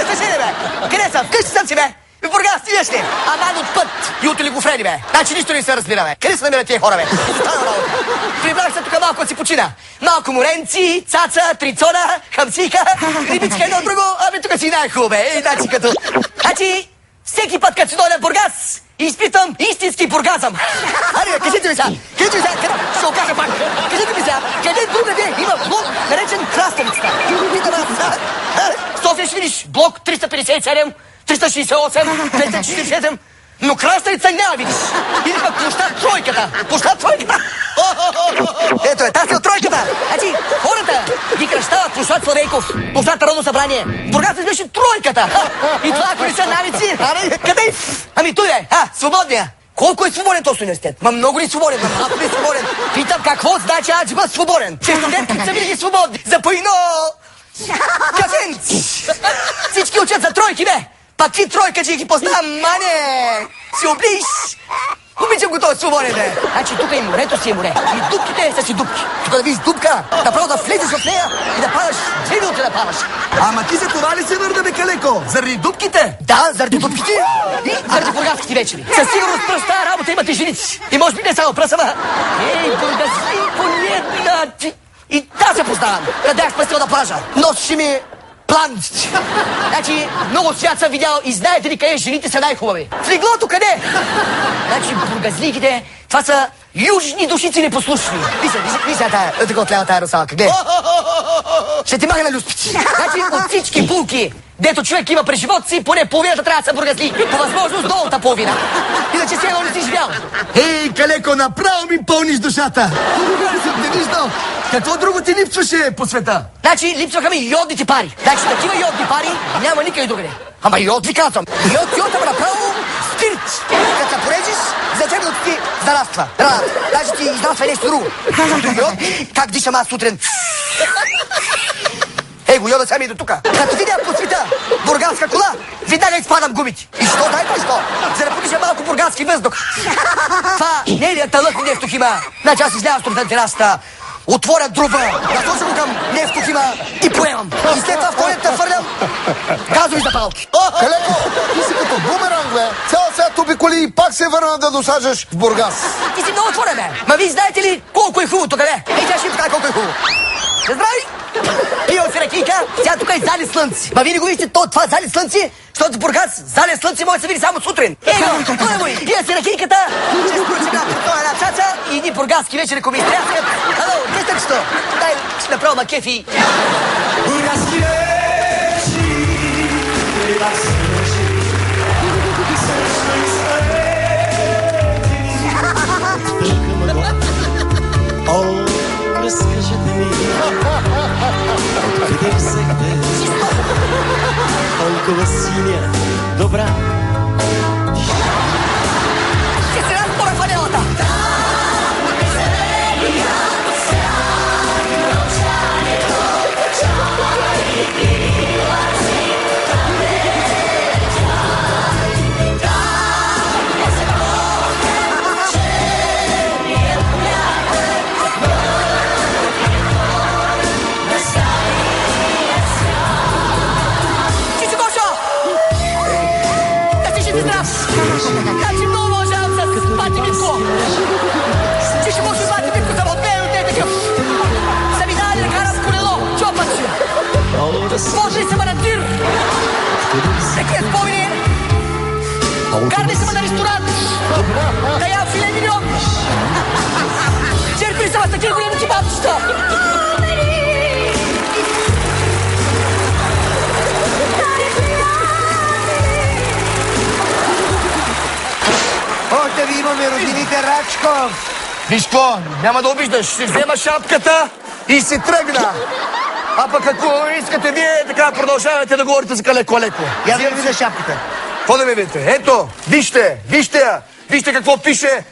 Кажи ли, бе? Къде съм? Вкъщи съм си, бе. В Бургас, ти виж ли? Ама от път. И от олигофрени, бе. Значи нищо не се разбира, бе. Къде се намират тия хора, бе? Стана работа. Прибрах се тук малко да си почина. Малко моренци, цаца, трицона, хамсика, рибичка едно друго. Абе, тук си най-хубаво, бе. Значи като... Значи, всеки път, като си дойда в Бургас, изпитам истински бургазъм. Аре, кажете ми сега, къде ще го кажа пак. Кажете ми сега, къде другаде има блок, наречен Краставицата? Питам аз. София ще видиш блок 357, 368, 547, но Краставица няма видиш. Или пък площад Тройката. Площад Тройката. Ето е, тази от Тройката. Значи, хората ги кръщават площад Славейков, площад Народно събрание. В Бургас беше Тройката. И това, ако не са навици, къде? Ами той е, свободния. Колко е свободен този университет? Ма много ли свободен, ма малко ли свободен? Питам, какво значи аз бъда свободен? Че студентите са винаги свободни. Запойно! Кафенци! Всички учат за тройки, бе! Пак ти тройка, че ги познавам, мане! Си облиш! Обичам го този свободен, бе! Значи тук и морето си е море. И дупките са си дупки. Тук да видиш дупка, направо да влезеш в нея и да падаш, 2 минути да падаш. Ама ти за това ли се върна, бе, Калеко? Заради дупките? Да, заради дупките и заради бургаските вечери. Със сигурност пръс тази работа имате женици. И може би не само пръс, ама... Ей, бургаслико, не... И да се познавам. Къде аз спестил да плажа? Носеше ми планци. Значи, много свят съм видял и знаете ли къде жените са най-хубави? В леглото къде? Значи, бургазликите, това са южни душици непослушни. Вижте така отлява тая русалка. Гледай. Ще ти махна люспици. Значи, от всички булки, дето човек има през живота си, поне половината трябва да са бургазли. По възможност долната половина. Иначе си едно не си живял. Ей, Калеко, направо ми пълниш душата. Не съм те виждал. Какво друго ти липсваше по света? Значи, липсваха ми йодните пари. Значи, такива йодни пари няма никъде другаде. Ама йод ви казвам. Йод, ама направо спирт. Като се порежиш, за 2 минути ти зараства. Даже ти изнасва нещо друго. Йод, как дишам аз сутрин. Ей го, йода сами до тука. Като видя по света бургаска кола, веднага изпадам гумите. И що, дай защо? За да подиша малко бургаски въздух. Това не е ли тълък нефтохима? Значи аз излязам тук на терасата, отворя друба, насоча го към нефтохима и поемам. И след това в туалетта фърлям газови запалки. Калеко, ти си като бумеранг, бе. Цял свят обиколи и пак се върна да досажеш в Бургас. Ти си много отворен, бе. Ма вие знаете ли колко е хубаво тук, бе? Ей, тя ще им покажа колко е хубаво. Здрави! Пия от ракийка, сега тук е залит слънце. Ма вие не го вижте това залит слънце, защото в Бургас залит слънце може да се види само сутрин. Ей, той му пия си ракийката, ще скручим една цаца и едни бургаски вечери, ако ми изтряснят. Ало, где сте що? Дай, ще направо на кефи. Бургаски вечери, О, разкажете ми, откъде взехте толкова синя, добра тиша? Ще се разпора фанелата. Значи много уважавам с бати Митко. Че ще може бати Митко съм от мен от такъв. Са ми дали да карам колело, чопачи. Сложили са ме на тир. Такива спомени. Карни са ме на ресторант. Да ям филе милион. Черпили са ме с такива големи кебабчета. Още ви имаме родините, Рачков. Виж какво, няма да обиждаш. Ще взема шапката и се тръгна. А пък ако искате вие, така продължавате да говорите за Калеко-Леко. Я да ви видя шапката. Какво да ми видите? Ето, вижте я. Вижте какво пише